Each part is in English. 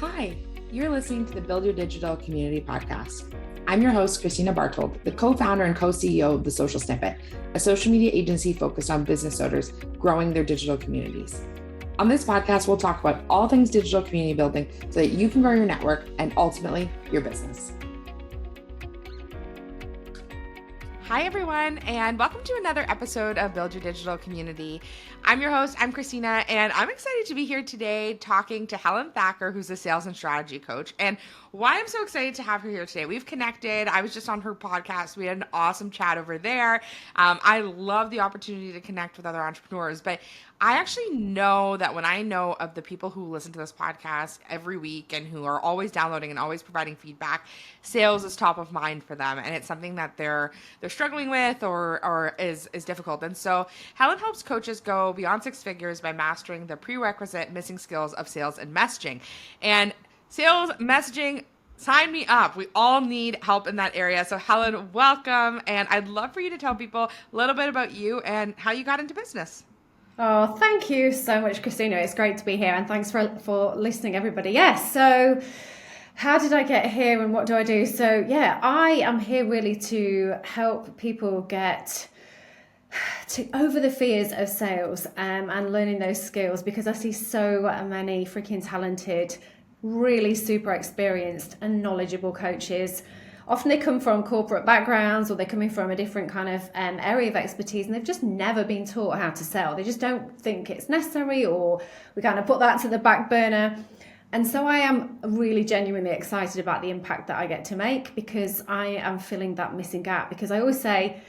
Hi, you're listening to the Build Your Digital Community podcast. I'm your host, Kristina Bartold, the co-founder and co-CEO of The Social Snippet, a social media agency focused on business owners growing their digital communities. On this podcast, we'll talk about all things digital community building so that you can grow your network and ultimately your business. Hi, everyone, and welcome to another episode of Build Your Digital Community. I'm your host, I'm Kristina, and I'm excited to be here today talking to Helen Thacker, who's a sales and strategy coach. And why I'm so excited to have her here today, we've connected. I was just on her podcast. We had an awesome chat over there. I love the opportunity to connect with other entrepreneurs, but I actually know that when I know of the people who listen to this podcast every week and who are always downloading and always providing feedback, sales is top of mind for them, and it's something that they're struggling with or is difficult. And so Helen helps coaches go beyond six figures by mastering the prerequisite missing skills of sales and messaging. And sales messaging, sign me up. We all need help in that area. So Helen, welcome, and I'd love for you to tell people a little bit about you and how you got into business. Oh, thank you so much, Kristina. It's great to be here, and thanks for listening, everybody. Yes, so how did I get here and what do I do? So yeah, I am here really to help people get over the fears of sales and learning those skills, because I see so many freaking talented, really super experienced and knowledgeable coaches. Often they come from corporate backgrounds or they're coming from a different kind of area of expertise, and they've just never been taught how to sell. They just don't think it's necessary, or we kind of put that to the back burner. And so I am really genuinely excited about the impact that I get to make, because I am filling that missing gap. Because I always say,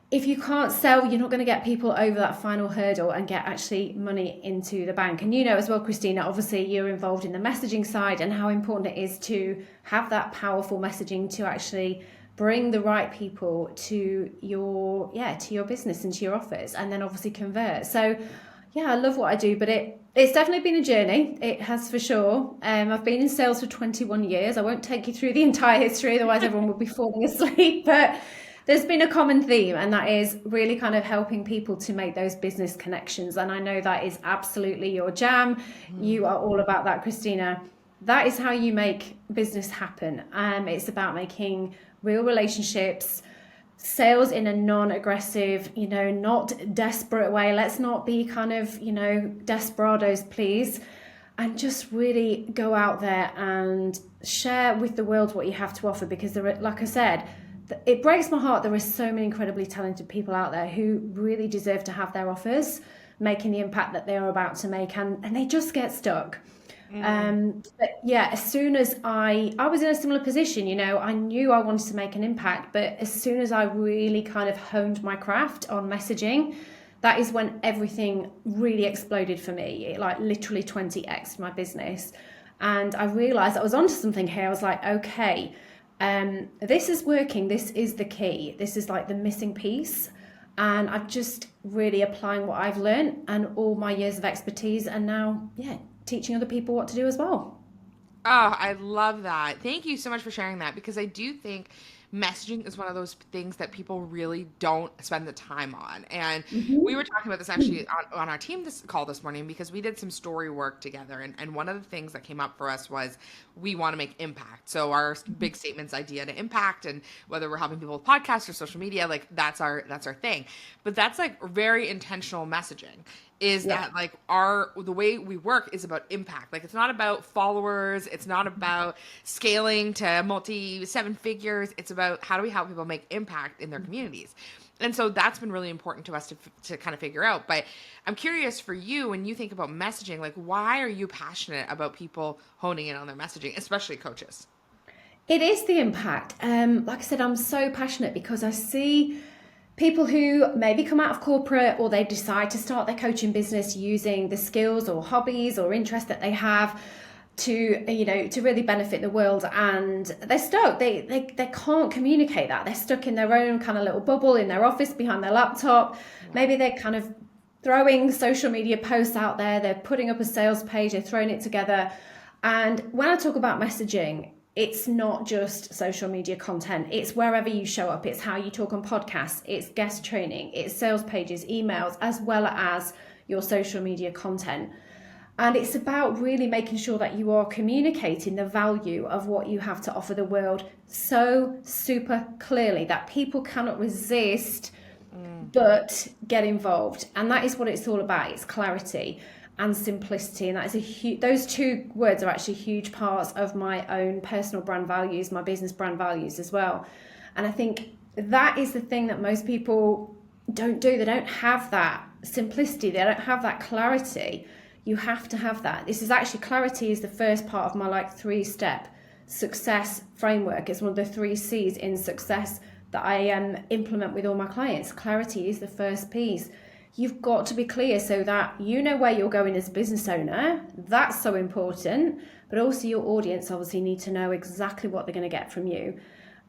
if you can't sell, you're not going to get people over that final hurdle and get actually money into the bank. And you know as well, Kristina, obviously you're involved in the messaging side and how important it is to have that powerful messaging to actually bring the right people to your business and to your offers, and then obviously convert. So yeah, I love what I do, but it's definitely been a journey. It has, for sure. I've been in sales for 21 years. I won't take you through the entire history, otherwise everyone would be falling asleep. But there's been a common theme, and that is really kind of helping people to make those business connections. And I know that is absolutely your jam. You are all about that, Kristina. That is how you make business happen. It's about making real relationships, sales in a non-aggressive, not desperate way. Let's not be kind of, desperados, please. And just really go out there and share with the world what you have to offer, because like I said, it breaks my heart. There are so many incredibly talented people out there who really deserve to have their offers making the impact that they are about to make, and they just get stuck. But yeah, as soon as I was in a similar position, I knew I wanted to make an impact, but as soon as I really kind of honed my craft on messaging, that is when everything really exploded for me. It like literally 20x'd my business. And I realized I was onto something here. I was like, okay, this is working. This is the key. This is like the missing piece. And I'm just really applying what I've learned and all my years of expertise, and now, teaching other people what to do as well. Oh, I love that. Thank you so much for sharing that, because I do think messaging is one of those things that people really don't spend the time on. And we were talking about this actually on our team call this morning, because we did some story work together. And one of the things that came up for us was we want to make impact. So our big statement's idea to impact, and whether we're helping people with podcasts or social media, like that's our thing. But that's like very intentional messaging. That like the way we work is about impact. Like, it's not about followers. It's not about scaling to multi 7 figures. It's about how do we help people make impact in their communities. And so that's been really important to us to kind of figure out. But I'm curious for you, when you think about messaging, like, why are you passionate about people honing in on their messaging, especially coaches? It is the impact. Like I said, I'm so passionate because I see people who maybe come out of corporate, or they decide to start their coaching business using the skills or hobbies or interests that they have to really benefit the world, and they're stuck. They can't communicate that. They're stuck in their own kind of little bubble in their office behind their laptop. Maybe they're kind of throwing social media posts out there. They're putting up a sales page. They're throwing it together. And when I talk about messaging, it's not just social media content. It's wherever you show up. It's how you talk on podcasts. It's guest training. It's sales pages, emails, as well as your social media content. And it's about really making sure that you are communicating the value of what you have to offer the world so super clearly that people cannot resist but get involved. And that is what it's all about. It's clarity and simplicity. And that is those two words are actually huge parts of my own personal brand values, my business brand values as well. And I think that is the thing that most people don't do. They don't have that simplicity. They don't have that clarity. You have to have that. This is actually, clarity is the first part of my like 3-step success framework. It's one of the 3 C's in success that I implement with all my clients. Clarity is the first piece. You've got to be clear so that you know where you're going as a business owner. That's so important. But also your audience obviously need to know exactly what they're going to get from you.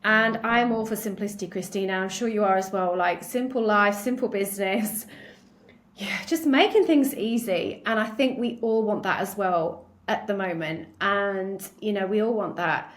And I am all for simplicity, Kristina. I'm sure you are as well. Like simple life, simple business. Yeah, just making things easy. And I think we all want that as well at the moment. And, you know, we all want that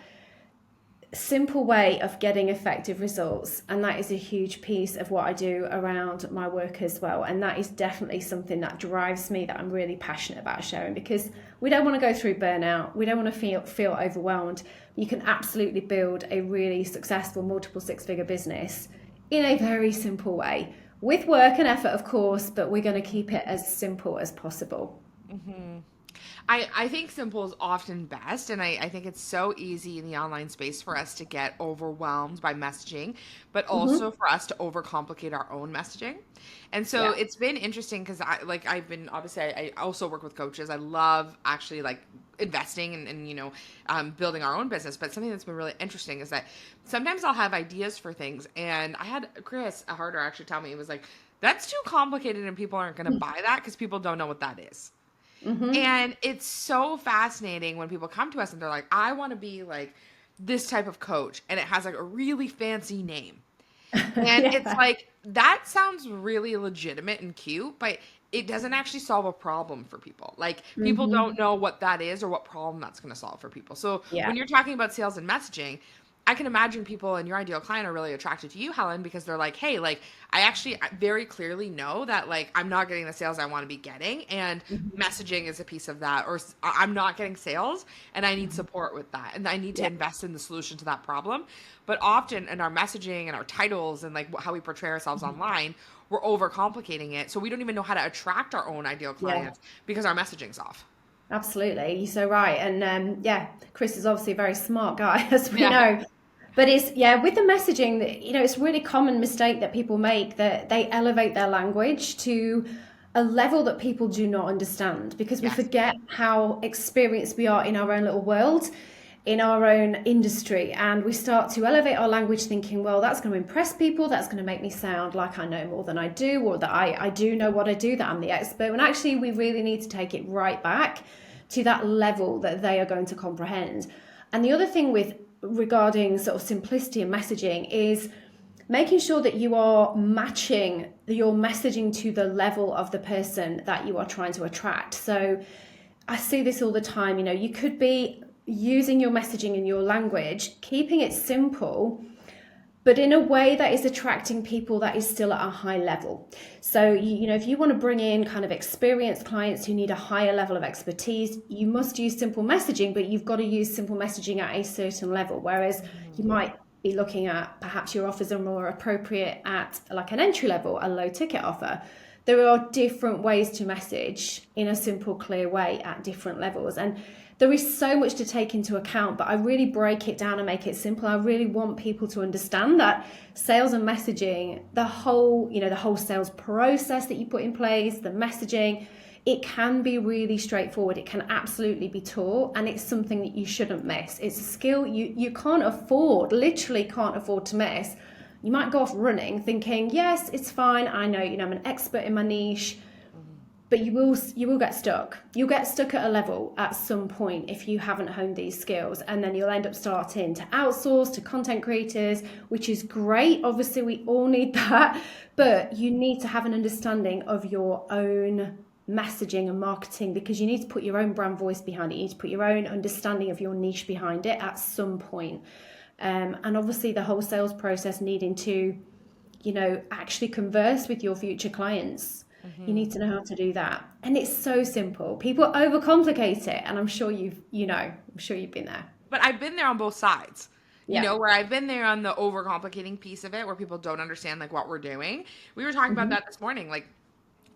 simple way of getting effective results. And that is a huge piece of what I do around my work as well. And that is definitely something that drives me, that I'm really passionate about sharing, because we don't want to go through burnout. We don't want to feel overwhelmed. You can absolutely build a really successful multiple 6-figure business in a very simple way, with work and effort, of course, but we're going to keep it as simple as possible. Mm-hmm. I think simple is often best, and I think it's so easy in the online space for us to get overwhelmed by messaging, but also for us to overcomplicate our own messaging. And so it's been interesting because I also work with coaches. I love actually like investing and building our own business. But something that's been really interesting is that sometimes I'll have ideas for things, and I had Chris Harder actually tell me, it was like, that's too complicated and people aren't going to buy that because people don't know what that is. And it's so fascinating when people come to us and they're like, I want to be like this type of coach, and it has like a really fancy name. And it's like, that sounds really legitimate and cute, but it doesn't actually solve a problem for people. Like people don't know what that is or what problem that's going to solve for people. So Yeah. when you're talking about sales and messaging, I can imagine people and your ideal client are really attracted to you, Helen, because they're like, hey, like I very clearly know that like I'm not getting the sales I want to be getting, and messaging is a piece of that, or I'm not getting sales and I need support with that, and I need to invest in the solution to that problem. But often in our messaging and our titles and like how we portray ourselves online, we're overcomplicating it. So we don't even know how to attract our own ideal clients because our messaging's off. Absolutely, you're so right. And Chris is obviously a very smart guy, as we Yeah. know. But it's with the messaging, it's a really common mistake that people make, that they elevate their language to a level that people do not understand, because we Yes. forget how experienced we are in our own little world, in our own industry, and we start to elevate our language thinking, well, that's going to impress people, that's going to make me sound like I know more than I do, or that I do know what I do, that I'm the expert, when actually we really need to take it right back to that level that they are going to comprehend. And the other thing regarding sort of simplicity and messaging is making sure that you are matching your messaging to the level of the person that you are trying to attract. So I see this all the time. You could be using your messaging in your language, keeping it simple, but in a way that is attracting people that is still at a high level. So, if you want to bring in kind of experienced clients who need a higher level of expertise, you must use simple messaging, but you've got to use simple messaging at a certain level. Whereas you might be looking at, perhaps your offers are more appropriate at like an entry level, a low ticket offer. There are different ways to message in a simple, clear way at different levels. And there is so much to take into account, but I really break it down and make it simple. I really want people to understand that sales and messaging, the whole sales process that you put in place, the messaging, it can be really straightforward. It can absolutely be taught, and it's something that you shouldn't miss. It's a skill you can't afford, literally can't afford to miss. You might go off running thinking, yes, it's fine. I know, I'm an expert in my niche. But you will get stuck. You'll get stuck at a level at some point if you haven't honed these skills, and then you'll end up starting to outsource to content creators, which is great. Obviously, we all need that, but you need to have an understanding of your own messaging and marketing, because you need to put your own brand voice behind it. You need to put your own understanding of your niche behind it at some point. And obviously, the whole sales process needing to, actually converse with your future clients. You need to know how to do that. And it's so simple. People overcomplicate it. And I'm sure I'm sure you've been there. But I've been there on both sides. Yeah. Where I've been there on the overcomplicating piece of it, where people don't understand like what we're doing. We were talking about that this morning. Like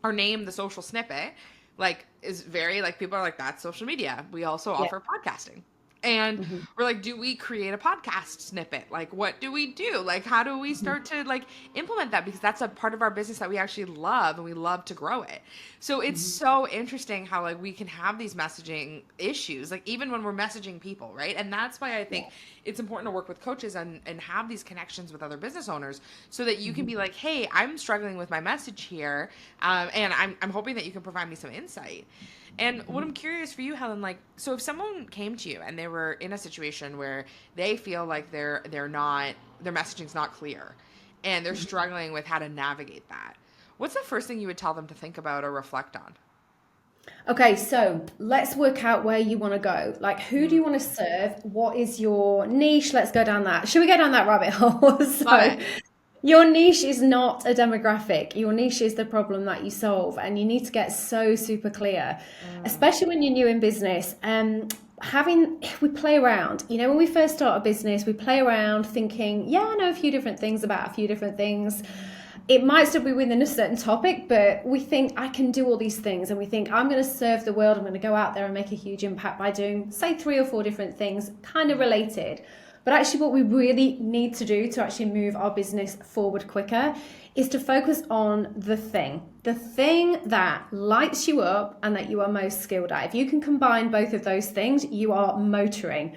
our name, the social snippet, like is very like people are like, that's social media. We also offer podcasting. And we're like, do we create a podcast snippet? Like, what do we do? Like, how do we start to like implement that? Because that's a part of our business that we actually love and we love to grow it. So it's so interesting how like we can have these messaging issues, like even when we're messaging people, right? And that's why I think it's important to work with coaches and have these connections with other business owners so that you can be like, hey, I'm struggling with my message here. And I'm hoping that you can provide me some insight. And what I'm curious for you, Helen, like, so if someone came to you and they were in a situation where they feel like their messaging's not clear and they're struggling with how to navigate that, what's the first thing you would tell them to think about or reflect on? Okay, so let's work out where you want to go. Like, who do you want to serve? What is your niche? Let's go down that. Should we go down that rabbit hole? So, your niche is not a demographic. Your niche is the problem that you solve, and you need to get so super clear, especially when you're new in business. We play around. When we first start a business, we play around thinking, yeah, I know a few different things about a few different things. It might still be within a certain topic, but we think I can do all these things, and we think I'm going to serve the world. I'm going to go out there and make a huge impact by doing, say, 3 or 4 different things, kind of related. But actually what we really need to do to actually move our business forward quicker is to focus on the thing that lights you up and that you are most skilled at. If you can combine both of those things, you are motoring.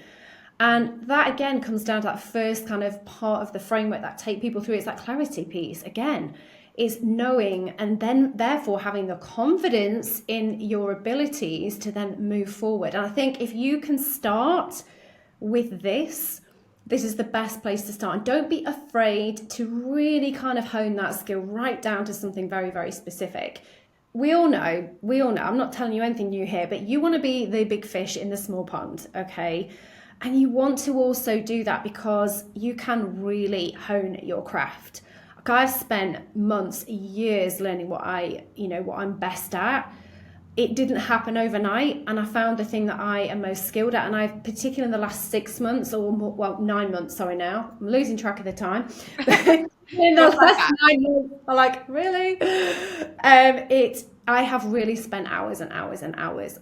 And that again comes down to that first kind of part of the framework that take people through. It's that clarity piece again, is knowing and then therefore having the confidence in your abilities to then move forward. And I think if you can start with this is the best place to start. And don't be afraid to really kind of hone that skill right down to something very, very specific. We all know, I'm not telling you anything new here, but you want to be the big fish in the small pond, okay? And you want to also do that because you can really hone your craft. Like I've spent months, years learning what I'm best at. It didn't happen overnight, and I found the thing that I am most skilled at. And I've, particularly in the last 6 months, or more, well, 9 months, sorry now, I'm losing track of the time. In the last 9 months, I'm like, really? I have really spent hours and hours and hours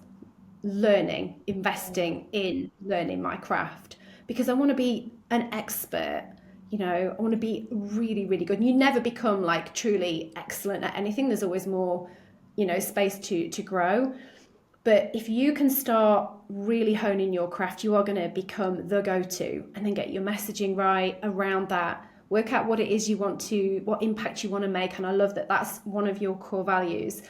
learning, investing in learning my craft, because I want to be an expert. I want to be really, really good. And you never become like truly excellent at anything. There's always more space to grow. But if you can start really honing your craft, you are going to become the go-to, and then get your messaging right around that. Work out what it is what impact you want to make. And I love that that's one of your core values.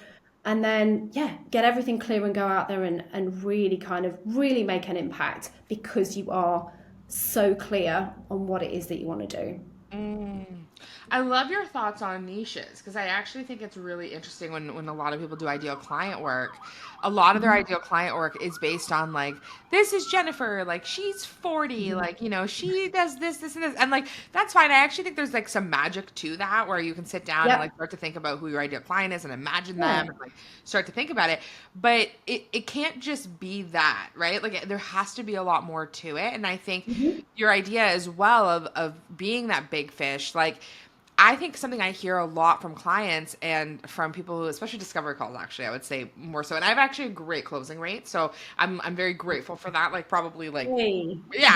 And then, get everything clear and go out there and really kind of really make an impact, because you are so clear on what it is that you want to do. I love your thoughts on niches, because I actually think it's really interesting when a lot of people do ideal client work. A lot of their ideal client work is based on like, this is Jennifer, like she's 40, like, she does this, and this. And like, that's fine. I actually think there's like some magic to that, where you can sit down and like start to think about who your ideal client is and imagine them and like start to think about it. But it can't just be that, right? Like there has to be a lot more to it. And I think your idea as well of being that big fish, like, I think something I hear a lot from clients and from people who, especially discovery calls, actually, I would say more so. And I have actually a great closing rate. So I'm very grateful for that. Like probably like,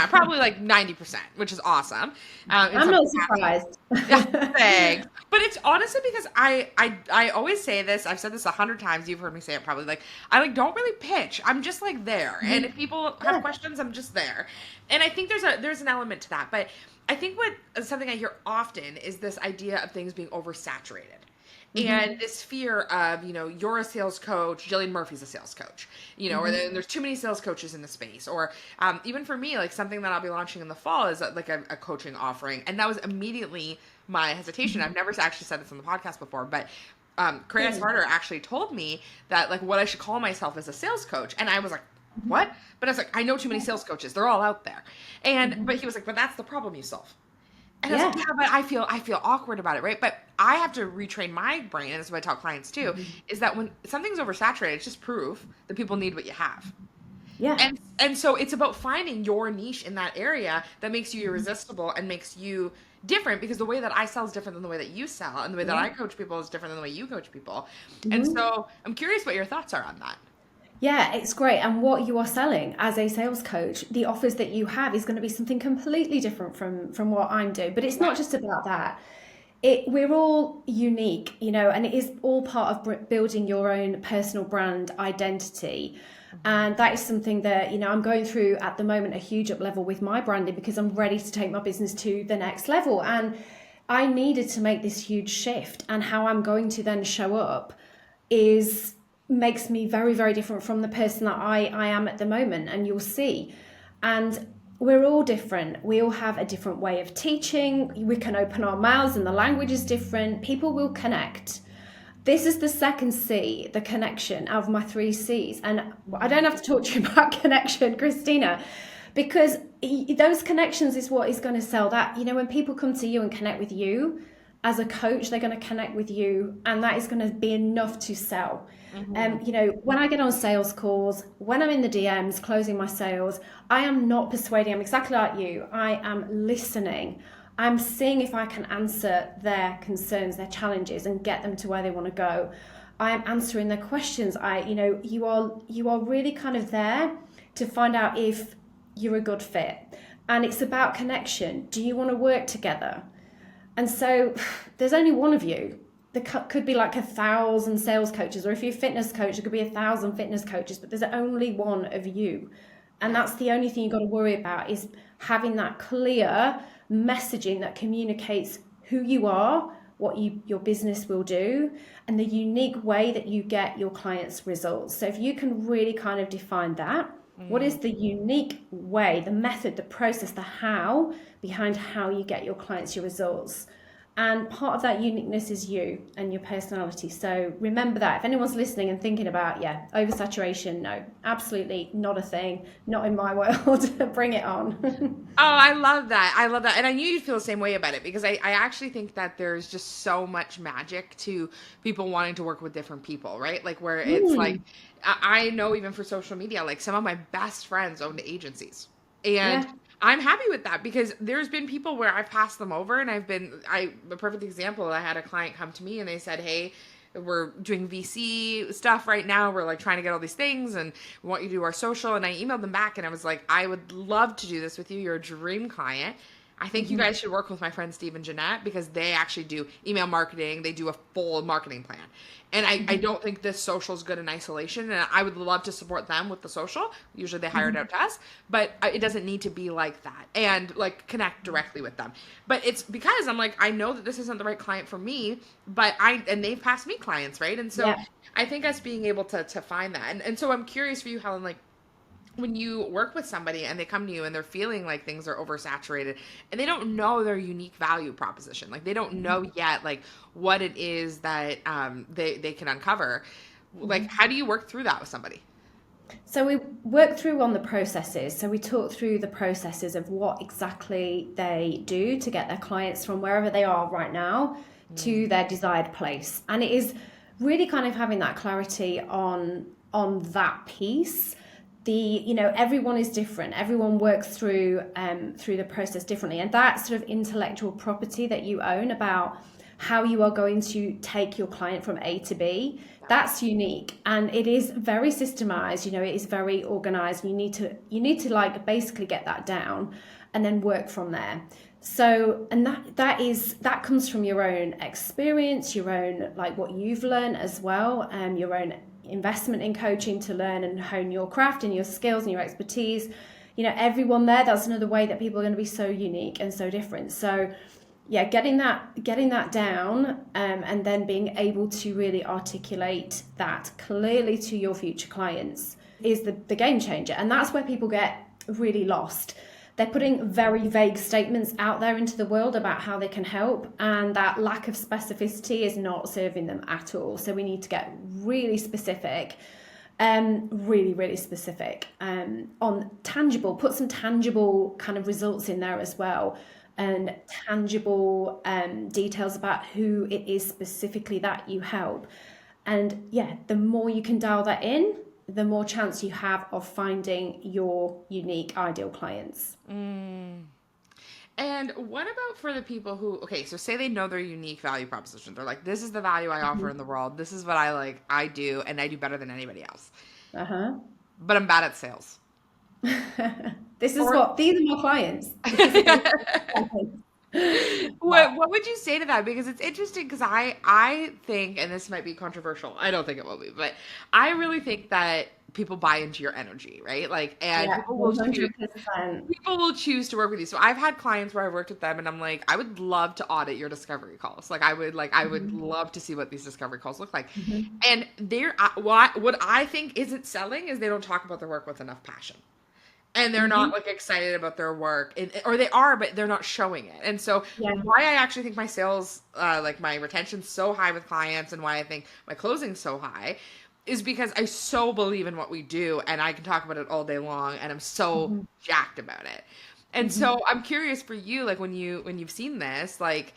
probably like 90%, which is awesome. I'm not surprised. Thanks. But it's honestly because I always say this. I've said this 100 times. You've heard me say it probably. Like I like don't really pitch. I'm just like there. And if people have questions, I'm just there. And I think there's an element to that. But I think something I hear often is this idea of things being oversaturated. And this fear of, you're a sales coach, Jillian Murphy's a sales coach, or there's too many sales coaches in the space. Or even for me, like something that I'll be launching in the fall is like a coaching offering. And that was immediately my hesitation. I've never actually said this on the podcast before, but Chris Harder actually told me that like what I should call myself as a sales coach. And I was like, what? But I was like, I know too many sales coaches. They're all out there. But he was like, but that's the problem you solve. And I was like, Yeah. yeah, but I feel awkward about it, right? But I have to retrain my brain, and this is what I tell clients too, Mhm. is that when something's oversaturated, it's just proof that people need what you have. Yeah. And so it's about finding your niche in that area that makes you Mhm. irresistible and makes you different, because the way that I sell is different than the way that you sell, and the way that Yeah. I coach people is different than the way you coach people. And Mhm. so I'm curious what your thoughts are on that. Yeah, it's great. And what you are selling as a sales coach, the offers that you have is going to be something completely different from what I'm doing. But it's Yeah. not just about that. We're all unique, and it is all part of building your own personal brand identity. Mhm. And that is something that, I'm going through at the moment, a huge up level with my branding, because I'm ready to take my business to the next level. And I needed to make this huge shift. And how I'm going to then show up is makes me very, very different from the person that I am at the moment. And you'll see. And we're all different. We all have a different way of teaching. We can open our mouths and the language is different. People will connect. This is the second C, the connection out of my three C's. And I don't have to talk to you about connection, Kristina, because those connections is what is going to sell that. When people come to you and connect with you as a coach, they're going to connect with you, and that is going to be enough to sell. Mhm. When I get on sales calls, when I'm in the DMs closing my sales, I am not persuading. I'm exactly like you. I am listening. I'm seeing if I can answer their concerns, their challenges, and get them to where they want to go. I am answering their questions. You are really kind of there to find out if you're a good fit. And it's about connection. Do you want to work together? And so there's only one of you. There could be like 1,000 sales coaches, or if you're a fitness coach, there could be 1,000 fitness coaches, but there's only one of you. And Yeah. that's the only thing you've got to worry about, is having that clear messaging that communicates who you are, what your business will do, and the unique way that you get your clients results. So if you can really kind of define that, what is Mm. the unique way, the method, the process, the how behind how you get your clients your results? And part of that uniqueness is you and your personality. So remember that. If anyone's listening and thinking about, oversaturation, no, absolutely not a thing, not in my world. Bring it on. Oh, I love that. I love that. And I knew you'd feel the same way about it, because I actually think that there's just so much magic to people wanting to work with different people, right? Like, where it's like, Mm, I know even for social media, like some of my best friends own agencies. And yeah. I'm happy with that, because there's been people where I've passed them over, and a perfect example, I had a client come to me and they said, hey, we're doing VC stuff right now. We're like trying to get all these things, and we want you to do our social. And I emailed them back and I was like, I would love to do this with you. You're a dream client. I think you Mhm. guys should work with my friend Steve and Jeanette, because they actually do email marketing. They do a full marketing plan. And I Mhm. don't think this social is good in isolation. And I would love to support them with the social. Usually they hire it Mhm. out to us, but it doesn't need to be like that, and like connect directly with them. But it's because I'm like, I know that this isn't the right client for me, and they've passed me clients, right? And so Yeah. I think us being able to find that. And so I'm curious for you, Helen, like, when you work with somebody and they come to you and they're feeling like things are oversaturated and they don't know their unique value proposition, like they don't know yet like what it is that they can uncover, like Mhm. how do you work through that with somebody? So we work through on the processes. So we talk through the processes of what exactly they do to get their clients from wherever they are right now Mm. to their desired place. And it is really kind of having that clarity on that piece. Everyone is different. Everyone works through the process differently, and that sort of intellectual property that you own about how you are going to take your client from A to B, Yeah. that's unique, and it is very systemized. It is very organized. You need to like basically get that down and then work from there. So, and that comes from your own experience, your own, like, what you've learned as well, your own investment in coaching to learn and hone your craft and your skills and your expertise. Everyone there, that's another way that people are going to be so unique and so different. So yeah, getting that down, and then being able to really articulate that clearly to your future clients is the game changer. And that's where people get really lost. They're putting very vague statements out there into the world about how they can help, and that lack of specificity is not serving them at all. So we need to get really specific, really, really specific, on tangible, put some tangible kind of results in there as well. and tangible details about who it is specifically that you help. And yeah, the more you can dial that in, the more chance you have of finding your unique ideal clients. Mm. And what about for the people who, okay, so say they know their unique value proposition. They're like, this is the value I offer in the world. This is what I like, I do, and I do better than anybody else. Uh-huh. But I'm bad at sales. These are Or my clients. This is exactly what would you say to that? Because it's interesting because I think, and this might be controversial. I don't think it will be, but I really think that people buy into your energy, right? Like, and yeah, 100%. people will choose to work with you. So I've had clients where I worked with them and I'm like, I would love to audit your discovery calls. I would Mhm. love to see what these discovery calls look like. Mhm. And what I think isn't selling is they don't talk about their work with enough passion. And they're not Mhm. like excited about their work, or they are, but they're not showing it. And so Yeah. why I actually think my sales, like my retention's so high with clients and why I think my closing's so high is because I so believe in what we do and I can talk about it all day long and I'm so Mhm. jacked about it. And Mhm. so I'm curious for you, like when you've seen this, like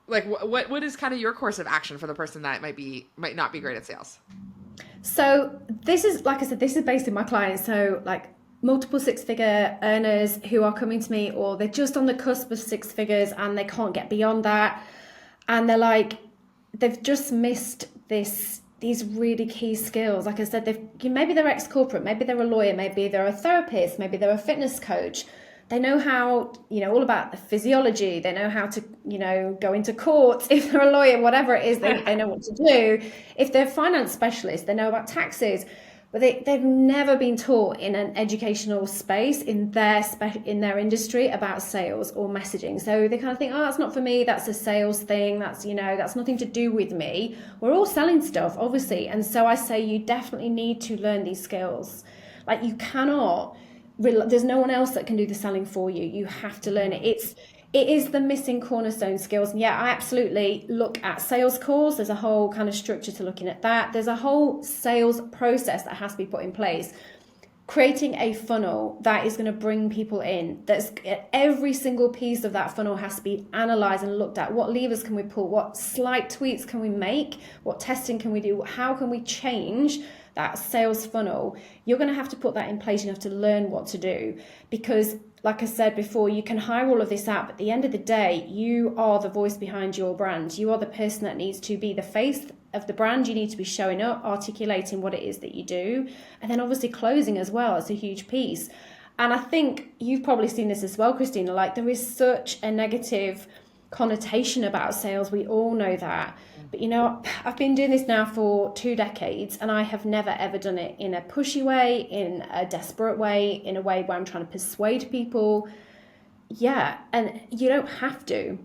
what is kind of your course of action for the person that might not be great at sales? So this is, like I said, this is based in my clients. So like multiple six-figure earners who are coming to me, or they're just on the cusp of six figures and they can't get beyond that, and they're like, they've just missed these really key skills. Like I said, maybe they're ex-corporate, maybe they're a lawyer, maybe they're a therapist, maybe they're a fitness coach. They know how, all about the physiology. They know how to, go into court. If they're a lawyer, whatever it is, they know what to do. If they're finance specialists, they know about taxes. But they've never been taught in an educational space in their industry about sales or messaging. So they kind of think, oh, that's not for me. That's a sales thing. That's nothing to do with me. We're all selling stuff, obviously. And so I say you definitely need to learn these skills. Like you cannot, there's no one else that can do the selling for you. You have to learn it. It is the missing cornerstone skills. And yeah, I absolutely look at sales calls. There's a whole kind of structure to looking at that. There's a whole sales process that has to be put in place. Creating a funnel that is going to bring people in. That's every single piece of that funnel has to be analyzed and looked at. What levers can we pull? What slight tweaks can we make? What testing can we do? How can we change that sales funnel? You're going to have to put that in place. You have to learn what to do, because like I said before, you can hire all of this out, but at the end of the day, you are the voice behind your brand. You are the person that needs to be the face of the brand. You need to be showing up, articulating what it is that you do, and then obviously closing as well. It's a huge piece. And I think you've probably seen this as well, Kristina. Like there is such a negative connotation about sales. We all know that. But I've been doing this now for 2 decades and I have never ever done it in a pushy way, in a desperate way, in a way where I'm trying to persuade people. Yeah, and you don't have to.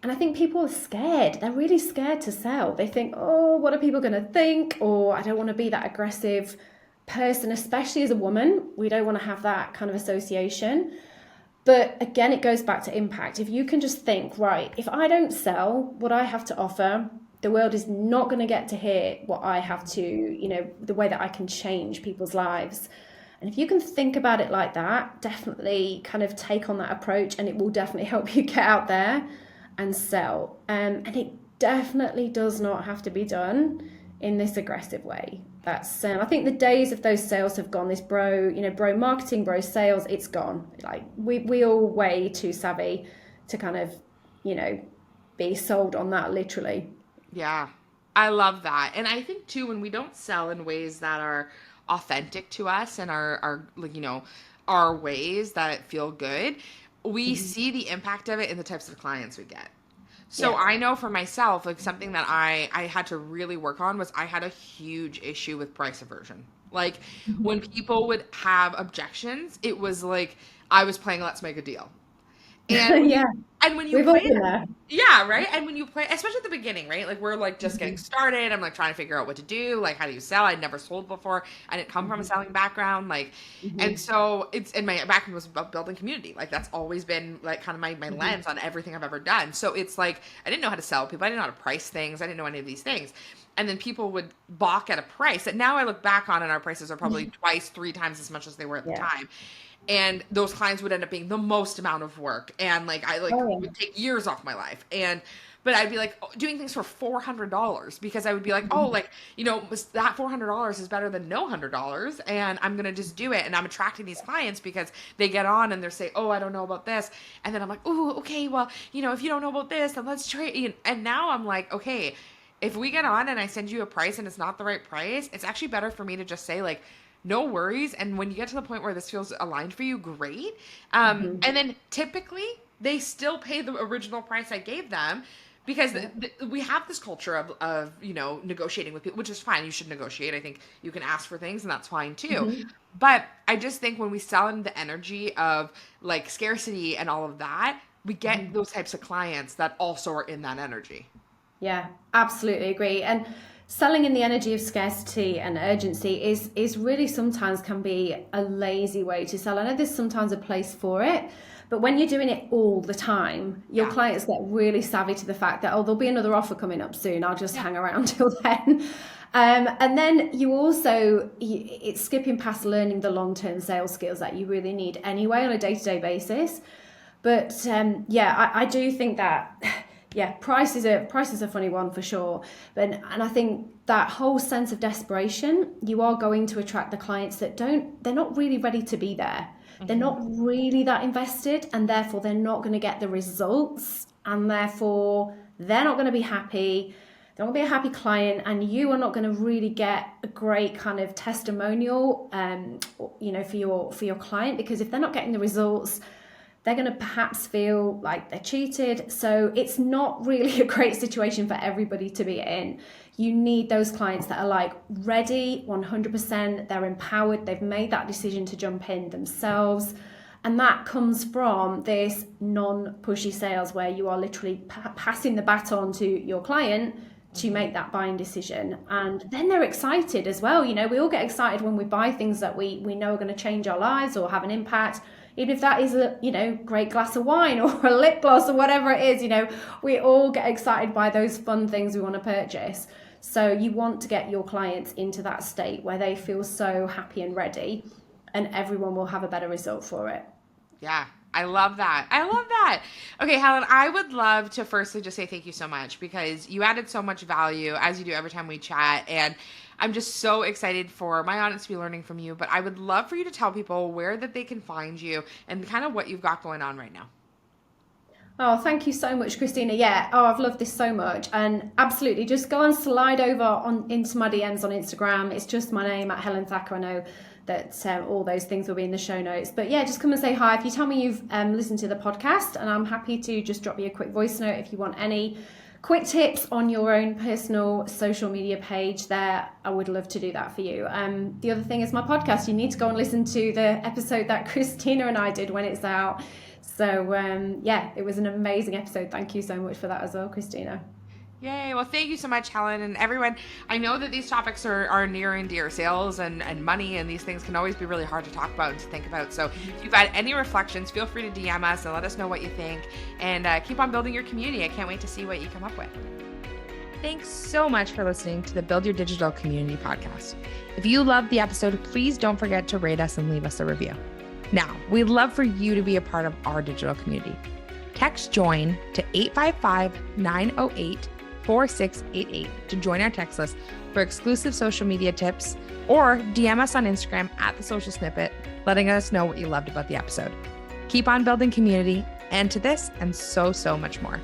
And I think people are scared. They're really scared to sell. They think, oh, what are people going to think? Or I don't want to be that aggressive person, especially as a woman. We don't want to have that kind of association. But again, it goes back to impact. If you can just think, right, if I don't sell what I have to offer, the world is not going to get to hear what I have to, the way that I can change people's lives. And if you can think about it like that, definitely kind of take on that approach and it will definitely help you get out there and sell. And it definitely does not have to be done in this aggressive way. That's I think the days of those sales have gone. This bro marketing, bro sales, it's gone. Like we all way too savvy to kind of, be sold on that literally. Yeah, I love that. And I think too, when we don't sell in ways that are authentic to us and are like, our ways that feel good, we Mhm. see the impact of it in the types of clients we get. So Yeah. I know for myself, like something that I had to really work on was I had a huge issue with price aversion. Like when Mhm. people would have objections, it was like I was playing let's make a deal. And Yeah, when you we've all play been that, there. yeah, right. And when you play, especially at the beginning, right? Like we're like just getting Mhm. started. I'm like trying to figure out what to do. Like, how do you sell? I'd never sold before. I didn't come from a Mhm. selling background. Like, and Mhm. so it's and my background was about building community. Like that's always been like kind of my Mhm. lens on everything I've ever done. So it's like I didn't know how to sell people. I didn't know how to price things. I didn't know any of these things. and then people would balk at a price that now I look back on and our prices are probably twice, 3 times as much as they were at the time. And those clients would end up being the most amount of work. And like, would take years off my life. But I'd be like doing things for $400 because I would be like, oh, like, that $400 is better than no $100. And I'm going to just do it. And I'm attracting these clients because they get on and they're saying, oh, I don't know about this. And then I'm like, oh, okay, well, if you don't know about this, then let's trade. And now I'm like, okay, if we get on and I send you a price and it's not the right price, it's actually better for me to just say like, no worries. And when you get to the point where this feels aligned for you, great. And then typically they still pay the original price I gave them because we have this culture of negotiating with people, which is fine. You should negotiate. I think you can ask for things and that's fine too. But I just think when we sell in the energy of like scarcity and all of that, we get those types of clients that also are in that energy. Yeah, absolutely agree. And selling in the energy of scarcity and urgency is really sometimes can be a lazy way to sell. I know there's sometimes a place for it, but when you're doing it all the time, your clients get really savvy to the fact that, oh, there'll be another offer coming up soon. I'll just hang around till then. And then you also, it's skipping past learning the long-term sales skills that you really need anyway on a day-to-day basis. But I do think that... Yeah, price is a funny one for sure. And I think that whole sense of desperation, you are going to attract the clients that they're not really ready to be there. They're not really that invested, and therefore they're not going to get the results, and therefore they're not going to be happy. They're not going to be a happy client, and you are not going to really get a great kind of testimonial, for your client, because if they're not getting the results, they're going to perhaps feel like they're cheated. So it's not really a great situation for everybody to be in. You need those clients that are like ready 100%. They're empowered. They've made that decision to jump in themselves. And that comes from this non-pushy sales where you are literally passing the baton to your client to make that buying decision. And then they're excited as well. We all get excited when we buy things that we know are going to change our lives or have an impact. Even if that is a great glass of wine or a lip gloss or whatever it is, we all get excited by those fun things we want to purchase. So you want to get your clients into that state where they feel so happy and ready, and everyone will have a better result for it. Yeah, I love that. Okay, Helen, I would love to firstly just say thank you so much because you added so much value as you do every time we chat. And I'm just so excited for my audience to be learning from you, but I would love for you to tell people where that they can find you and kind of what you've got going on right now. Oh, thank you so much, Kristina. Yeah. Oh, I've loved this so much. And absolutely, just go and slide over into my DMs on Instagram. It's just my name at Helen Thacker. I know that all those things will be in the show notes. But yeah, just come and say hi. If you tell me you've listened to the podcast, and I'm happy to just drop you a quick voice note if you want any quick tips on your own personal social media page there, I would love to do that for you. The other thing is my podcast. You need to go and listen to the episode that Kristina and I did when it's out. So it was an amazing episode. Thank you so much for that as well, Kristina. Yay. Well, thank you so much, Helen. And everyone, I know that these topics are near and dear. Sales and money and these things can always be really hard to talk about and to think about. So if you've had any reflections, feel free to DM us and let us know what you think. And keep on building your community. I can't wait to see what you come up with. Thanks so much for listening to the Build Your Digital Community podcast. If you loved the episode, please don't forget to rate us and leave us a review. Now, we'd love for you to be a part of our digital community. Text JOIN to 855-908-4688 to join our text list for exclusive social media tips, or DM us on Instagram at The Social Snippet, letting us know what you loved about the episode. Keep on building community, and to this and so much more.